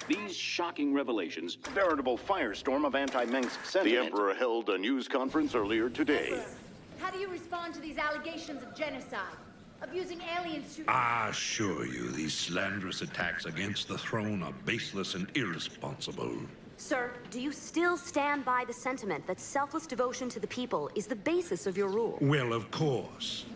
These shocking revelations, veritable firestorm of anti-Mengsk sentiment. The Emperor held a news conference earlier today. Emperor, how do you respond to these allegations of genocide? Of using aliens to... I assure you, these slanderous attacks against the throne are baseless and irresponsible. Sir, do you still stand by the sentiment that selfless devotion to the people is the basis of your rule? Well, of course.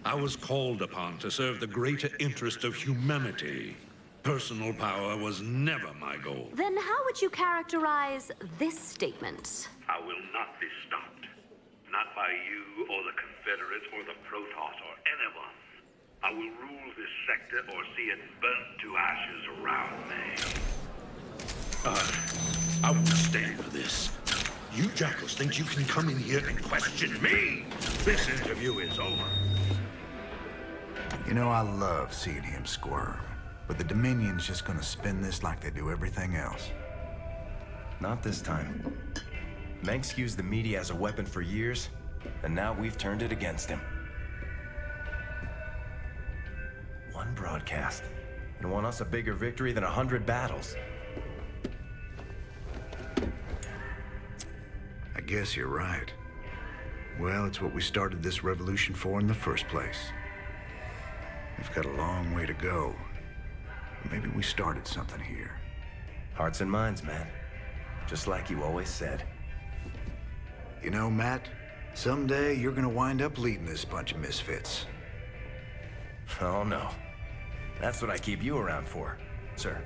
I was called upon to serve the greater interest of humanity. Personal power was never my goal. Then how would you characterize this statement? I will not be stopped. Not by you or the Confederates or the Protoss or anyone. I will rule this sector or see it burnt to ashes around me. I won't stand for this. You jackals think you can come in here and question me? This interview is over. You know, I love seeing him squirm. But the Dominion's just gonna spin this like they do everything else. Not this time. Mengsk used the media as a weapon for years, and now we've turned it against him. One broadcast. And won us a bigger victory than 100 battles. I guess you're right. Well, it's what we started this revolution for in the first place. We've got a long way to go. Maybe we started something here. Hearts and minds, man. Just like you always said. You know, Matt, someday you're gonna wind up leading this bunch of misfits. Oh, no. That's what I keep you around for, sir.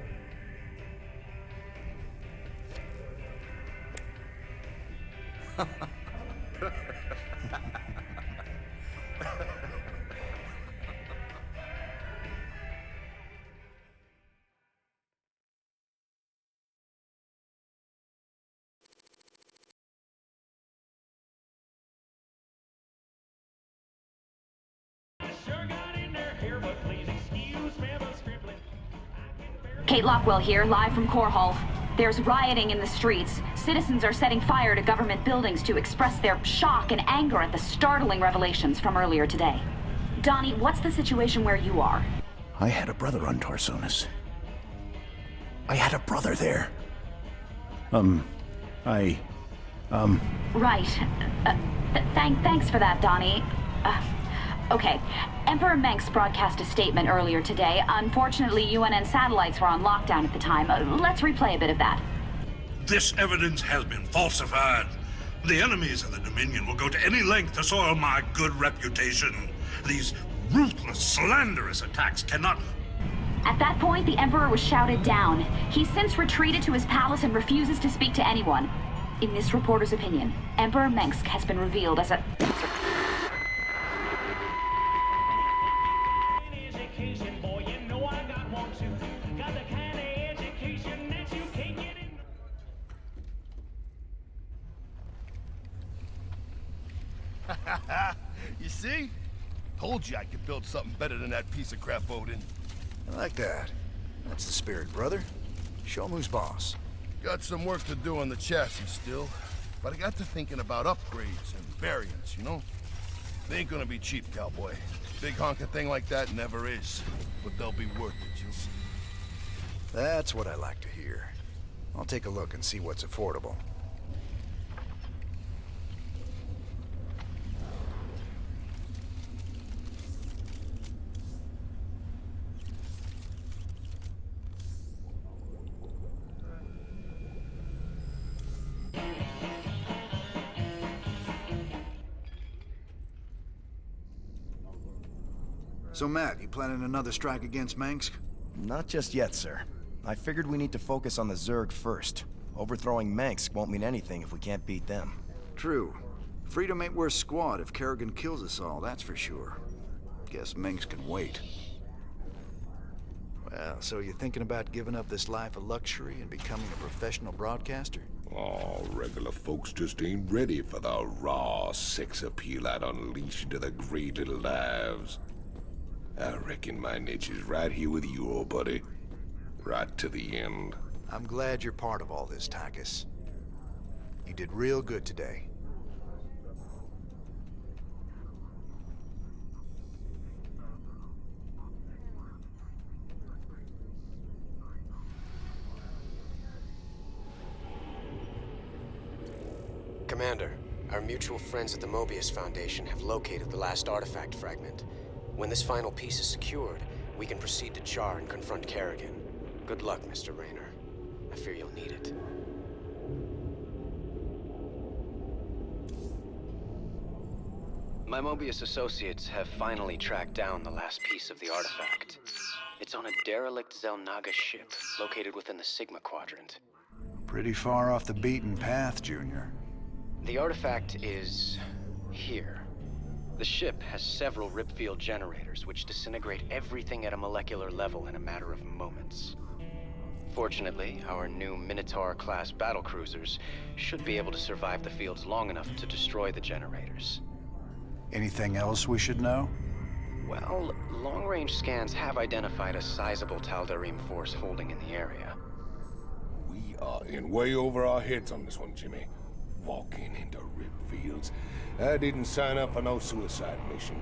Kate Lockwell here, live from Core Hall. There's rioting in the streets. Citizens are setting fire to government buildings to express their shock and anger at the startling revelations from earlier today. Donnie, what's the situation where you are? I had a brother on Tarsonis. I had a brother there. Right. Thanks for that, Donnie. Okay. Emperor Mengsk broadcast a statement earlier today. Unfortunately, UNN satellites were on lockdown at the time. Let's replay a bit of that. This evidence has been falsified. The enemies of the Dominion will go to any length to soil my good reputation. These ruthless, slanderous attacks cannot... At that point, the Emperor was shouted down. He's since retreated to his palace and refuses to speak to anyone. In this reporter's opinion, Emperor Mengsk has been revealed as a... You see? Told you I could build something better than that piece of crap, Odin. I like that. That's the spirit, brother. Show him who's boss. Got some work to do on the chassis still, but I got to thinking about upgrades and variants, you know? They ain't gonna be cheap, cowboy. Big honking thing like that never is, but they'll be worth it, you'll see. That's what I like to hear. I'll take a look and see what's affordable. So, Matt, you planning another strike against Mengsk? Not just yet, sir. I figured we need to focus on the Zerg first. Overthrowing Mengsk won't mean anything if we can't beat them. True. Freedom ain't worth squat if Kerrigan kills us all, that's for sure. Guess Mengsk can wait. Well, so you're thinking about giving up this life of luxury and becoming a professional broadcaster? Oh, regular folks just ain't ready for the raw sex appeal I'd unleash into the great little lives. I reckon my niche is right here with you, old buddy. Right to the end. I'm glad you're part of all this, Tychus. You did real good today. Commander, our mutual friends at the Mobius Foundation have located the last artifact fragment. When this final piece is secured, we can proceed to Char and confront Kerrigan. Good luck, Mr. Rayner. I fear you'll need it. My Mobius associates have finally tracked down the last piece of the artifact. It's on a derelict Zelnaga ship located within the Sigma Quadrant. Pretty far off the beaten path, Junior. The artifact is here. The ship has several ripfield generators which disintegrate everything at a molecular level in a matter of moments. Fortunately, our new Minotaur-class battlecruisers should be able to survive the fields long enough to destroy the generators. Anything else we should know? Well, long-range scans have identified a sizable Tal'Darim force holding in the area. We are in way over our heads on this one, Jimmy. Walking into rip fields. I didn't sign up for no suicide mission.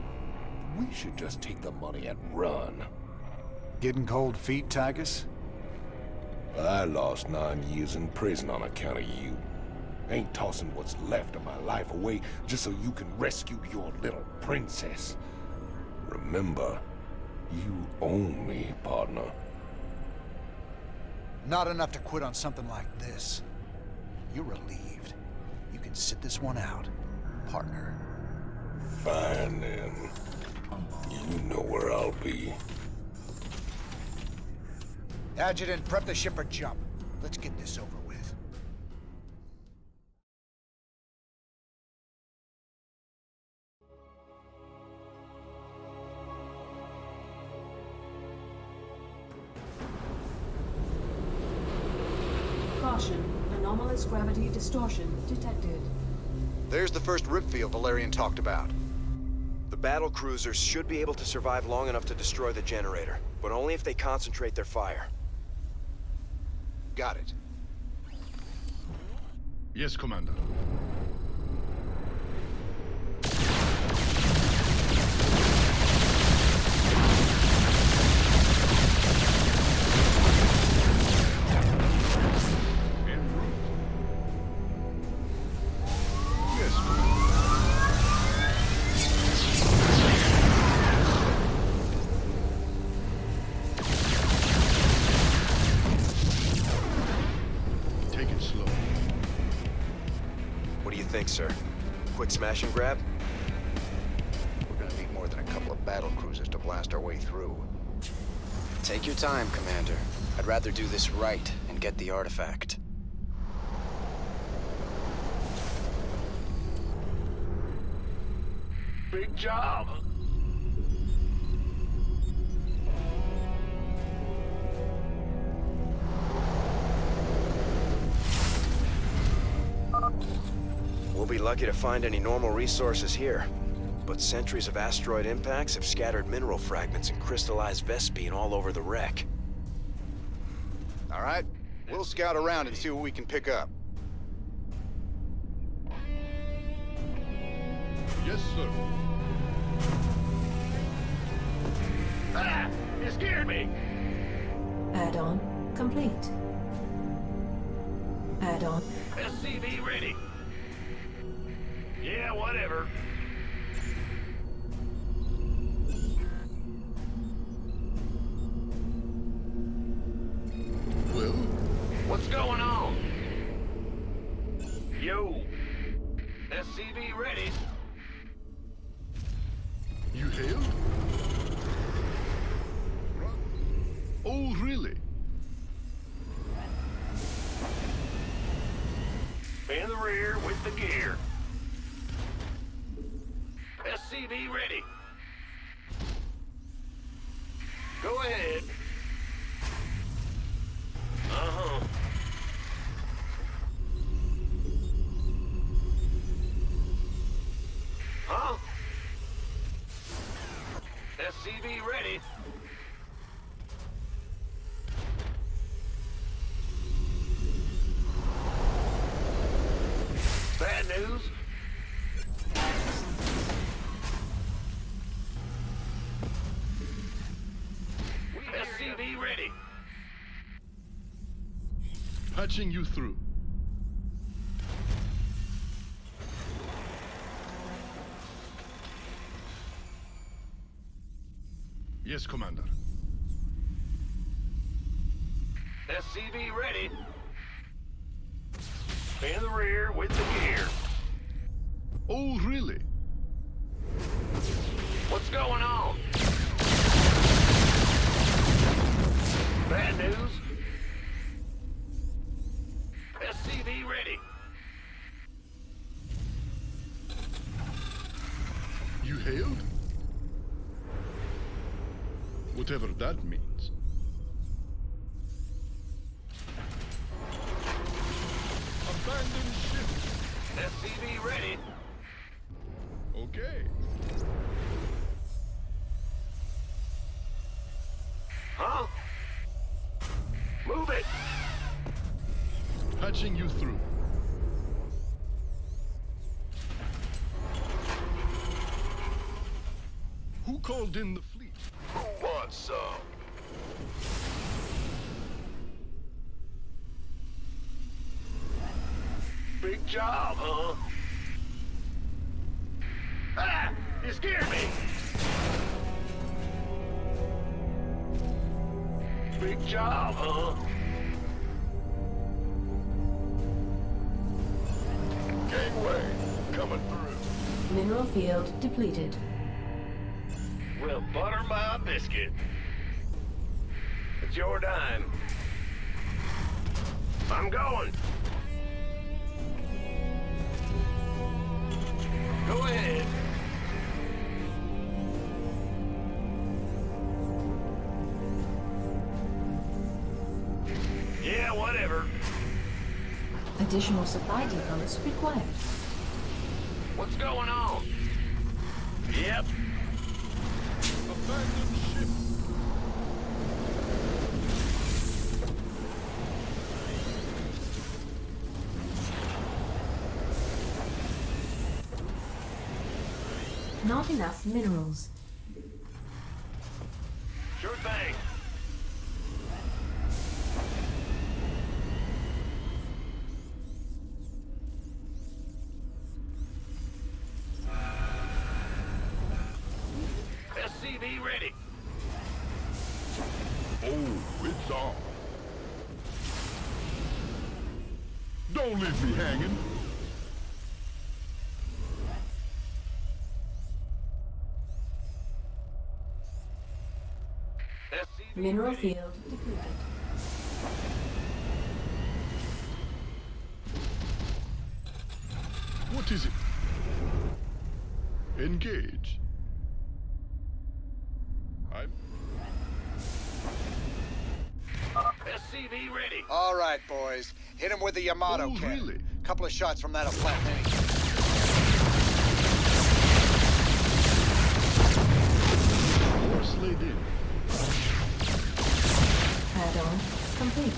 We should just take the money and run. Getting cold feet, Tychus? I lost 9 years in prison on account of you. Ain't tossing what's left of my life away just so you can rescue your little princess. Remember, you own me, partner. Not enough to quit on something like this. You're relieved. You can sit this one out, partner. Fine, then. You know where I'll be. Adjutant, prep the ship for jump. Let's get this over with. Caution. Anomalous gravity distortion detected. There's the first ripfield Valerian talked about. The battle cruisers should be able to survive long enough to destroy the generator, but only if they concentrate their fire. Got it. Yes, Commander. Sir. Quick smash and grab? We're gonna need more than a couple of battle cruisers to blast our way through. Take your time, Commander. I'd rather do this right and get the artifact. Big job! We'll be lucky to find any normal resources here. But centuries of asteroid impacts have scattered mineral fragments and crystallized Vespene all over the wreck. All right, we'll scout around and see what we can pick up. Yes, sir. Ah! You scared me! Add-on complete. Add-on. SCV ready. Yeah, whatever. Well? What's going on? Yo. SCV ready. You hail? Oh, really? In the rear with the gear. SCV ready. Go ahead. Uh-huh. Huh? SCV ready. Bad news. SCV ready. Patching you through. Yes, Commander. SCV ready. In the rear with the gear. Oh, really? What's going on? Bad news? SCV ready. You hailed? Whatever that means. Abandon ship. SCV ready. Okay. Huh? Move it. Patching you through. Who called in the fleet? Who wants some? Big job, huh? Ah! You scared me! Big job, huh? Gangway, coming through. Mineral field depleted. Well, butter my biscuit. It's your dime. I'm going. Go ahead. Yeah, whatever. Additional supply depots required. What's going on? Yep. Abandon ship. Not enough minerals. Sure thing. SCV ready. Oh, it's on. Don't leave me hanging. Mineral field depleted. What is it? Engage. SCV ready. All right, boys. Hit him with the Yamato Oh, cannon. really? Couple of shots from that'll flatten anything. Force laid in. Add-on complete.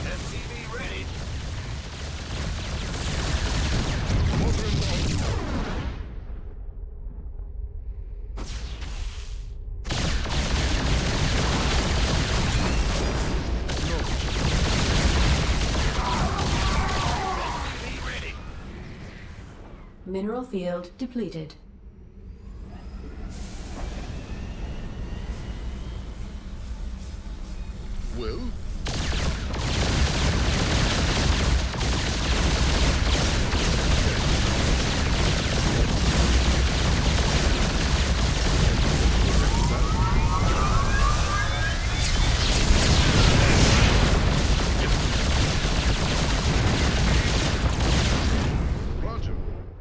SCV ready. Mineral field depleted. Well?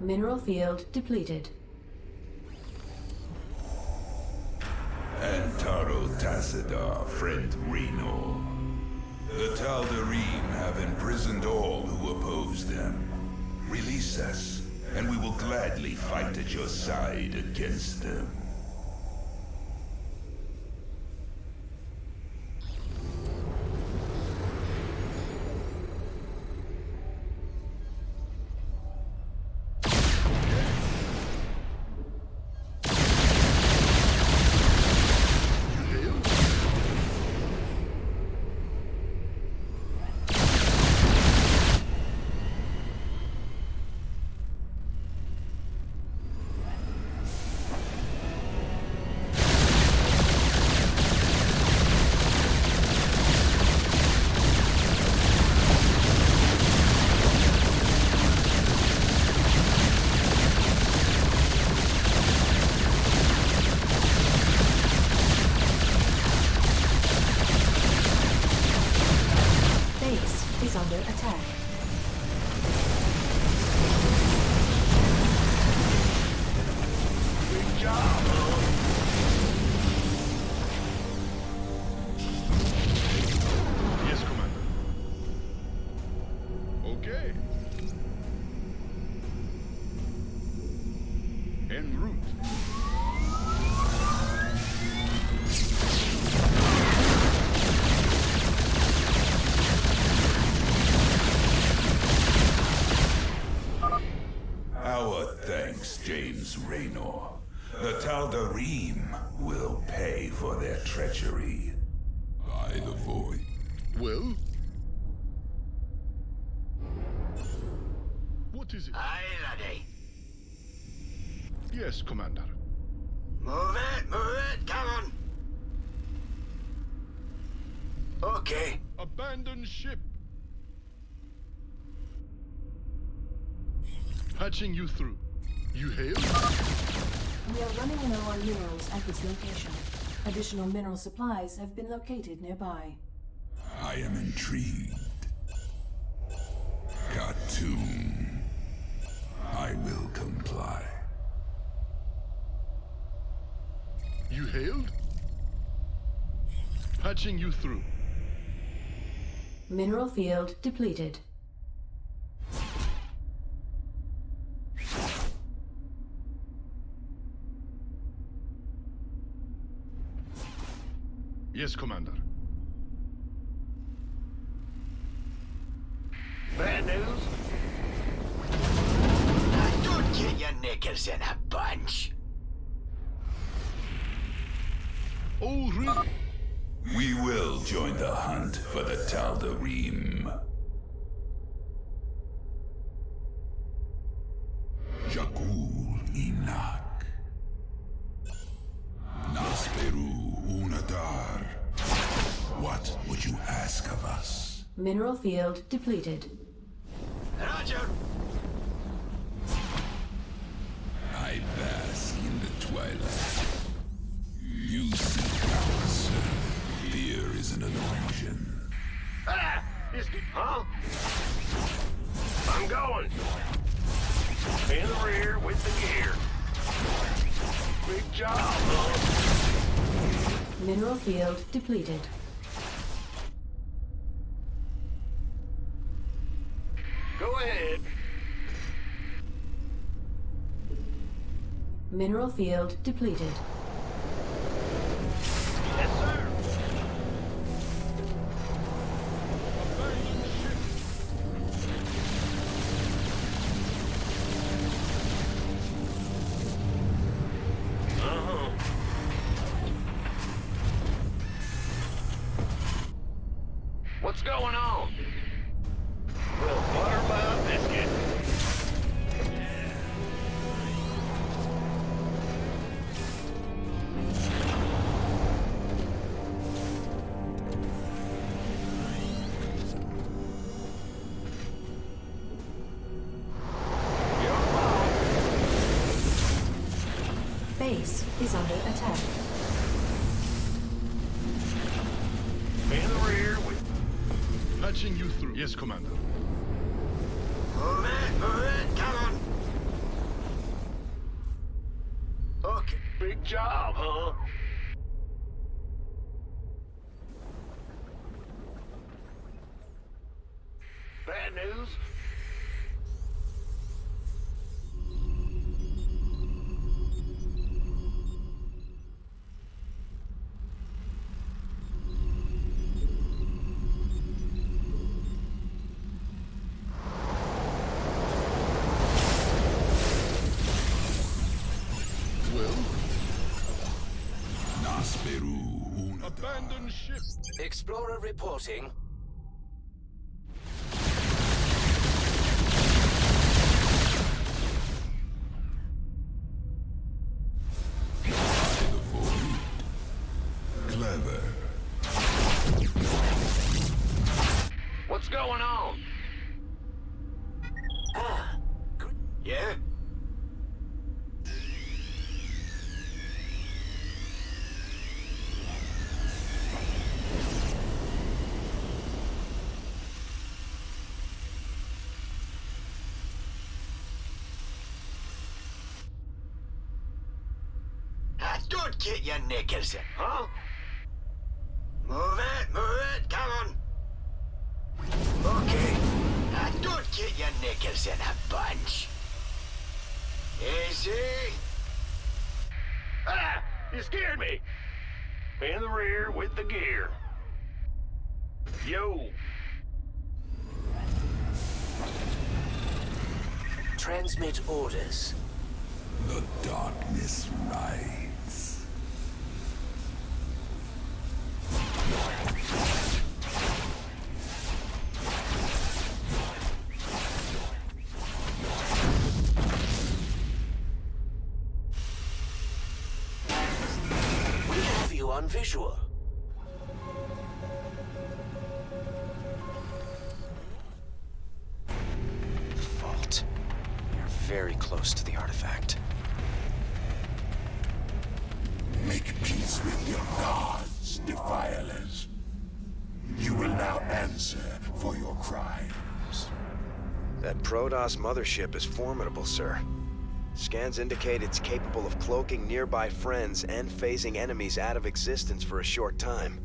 Mineral field depleted. Antaro Tassadar, friend Reno. The Tal'Darim have imprisoned all who oppose them. Release us, and we will gladly fight at your side against them. under attack. Good job, Yes, Commander. Okay. En route. Our thanks, James Raynor. The Tal'Darim will pay for their treachery. By the void. Well? What is it? Aye, laddie. Yes, Commander. Move it, come on. Okay. Abandon ship. Patching you through. You hail? We are running low on minerals at this location. Additional mineral supplies have been located nearby. I am intrigued. Khartoum. I will comply. You hailed? Patching you through. Mineral field depleted. Yes, Commander. Bad news? Now, don't get your knickers in a bunch. Oh, really? We will join the hunt for the Tal'Darim. Jakul Inak. Nasperu Unadar. What would you ask of us? Mineral field depleted. Roger. I bask in the twilight. You seek power, sir. Fear is an illusion. Ah! Huh? I'm going. In the rear with the gear. Big job, Mineral field depleted. Go ahead. Mineral field depleted. Yes, sir. What's going on? We'll butter by a biscuit. Base is under attack. In the rear with... Patching you through. Yes, Commander. Move it, come on. Okay, big job, huh? Bad news? Abandon ship. Explorer reporting. Clever. What's going on? Yeah? Don't get your knickers in, huh? Move it, come on. Okay. Don't get your knickers in a bunch. Easy. Ah! You scared me! In the rear with the gear. Yo! Transmit orders. The darkness rides. We have you on visual. Vault. You're very close to the artifact. Make peace with your gods, defilers. You will now answer for your crimes. That Protoss mothership is formidable, sir. Scans indicate it's capable of cloaking nearby friends and phasing enemies out of existence for a short time.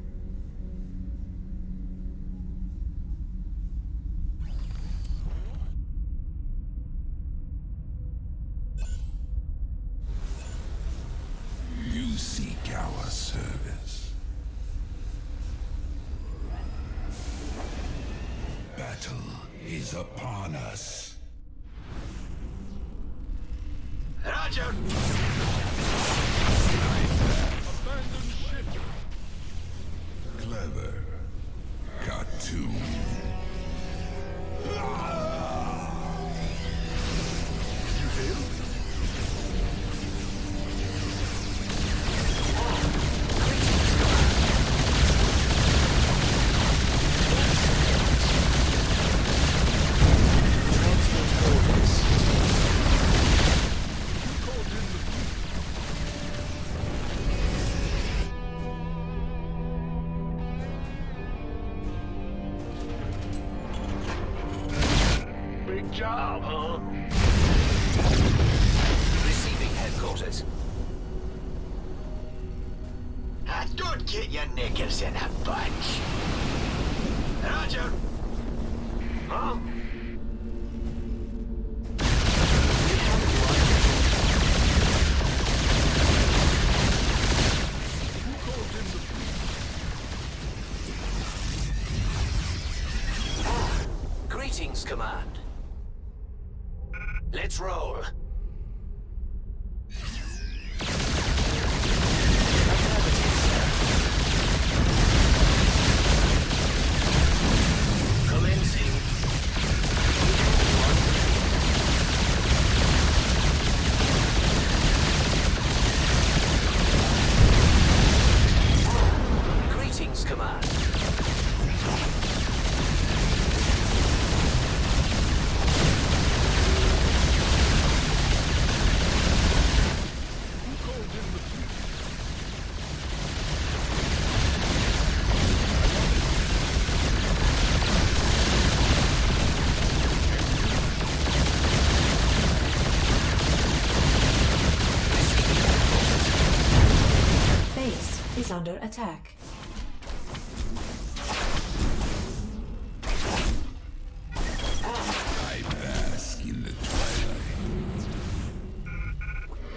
You seek our service. Battle is upon us. Roger. Abandon ship. Clever. Cartoon. You failed? Big job, huh? Receiving headquarters. Don't get your knickers in a bunch. Roger. Huh? Greetings, Command. Let's roll. Commencing. Greetings, Command. Base is under attack. I bask in the twilight.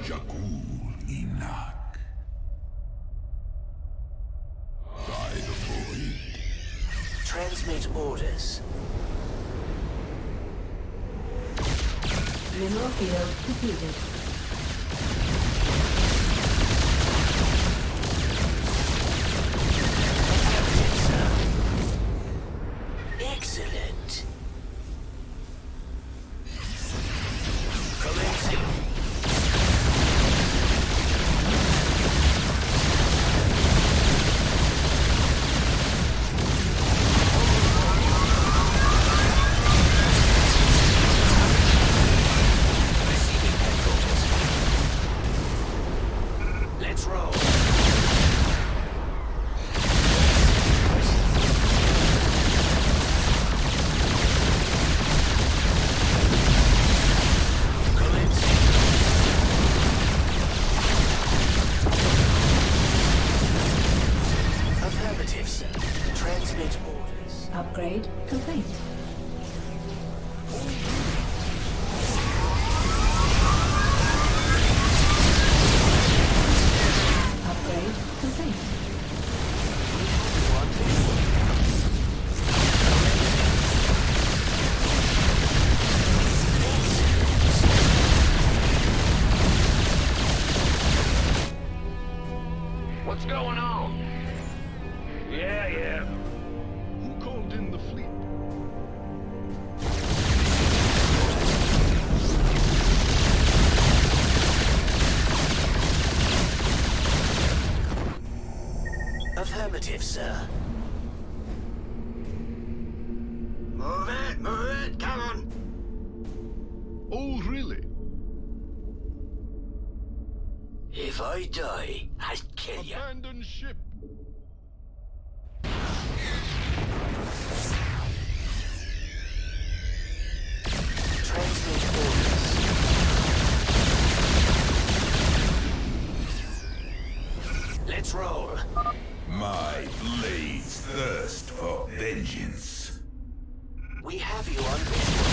Jakul Enoch. By the void. Transmit orders. Mineral field depleted. Excellent. Commencing. Receiving headquarters. Upgrade complete. Upgrade complete. What's going on? Yeah. Who called in the fleet? Affirmative, sir. Move it, come on. Oh, really? If I die, I'll kill you. Abandon ship. Transmit orders. Let's roll. My blades thirst for vengeance. We have you on visual.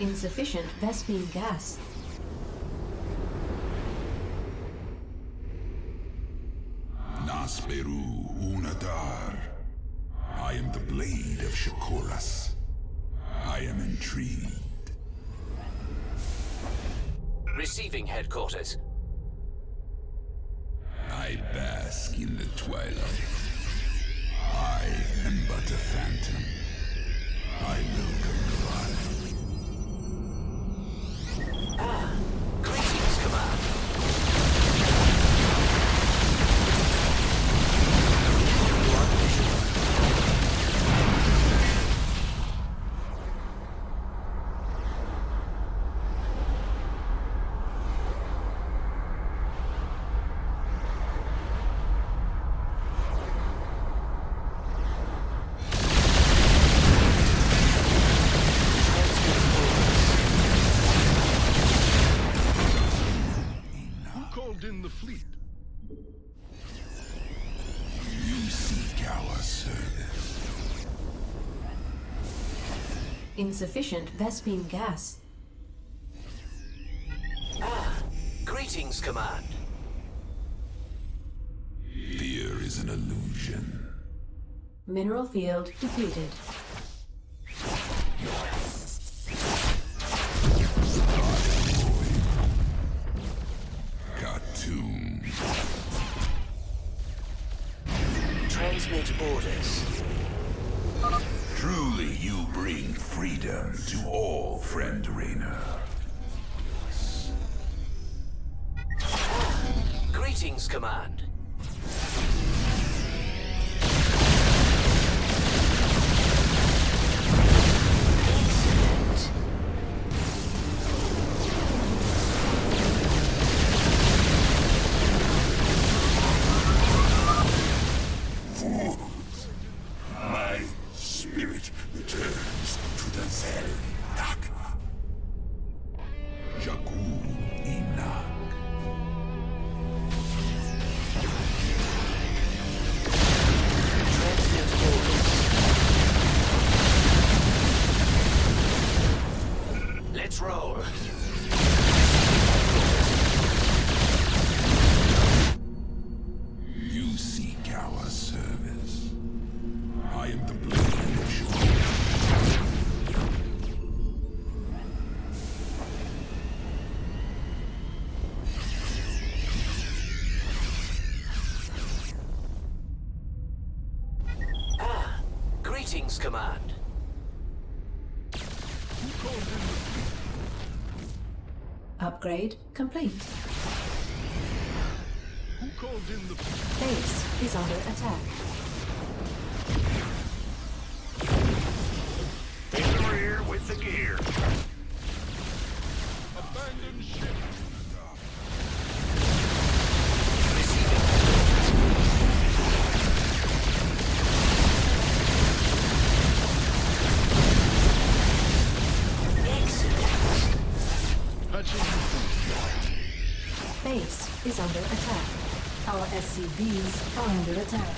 Insufficient Vespene gas. Nasperu Unadar. I am the blade of Shakuras. I am intrigued. Receiving headquarters. I bask in the twilight. I am but a phantom. I will comply. Greetings, Command. In the fleet. You seek our service. Insufficient Vespene gas. Greetings, Command. Fear is an illusion. Mineral field depleted. Transmit orders. Truly you bring freedom to all, friend Rainer. Greetings, Command. My spirit returns to the Zeldak. Jakku Inak. Transmit orders. Let's roll. You seek our service. I am the blade of Shakur. Greetings, Command. Upgrade complete. Who called in the Base is under attack. In the rear with the gear. abandoned ship? Base is under attack. Our SCVs are under attack.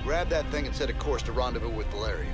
Grab that thing and set a course to rendezvous with Valeria.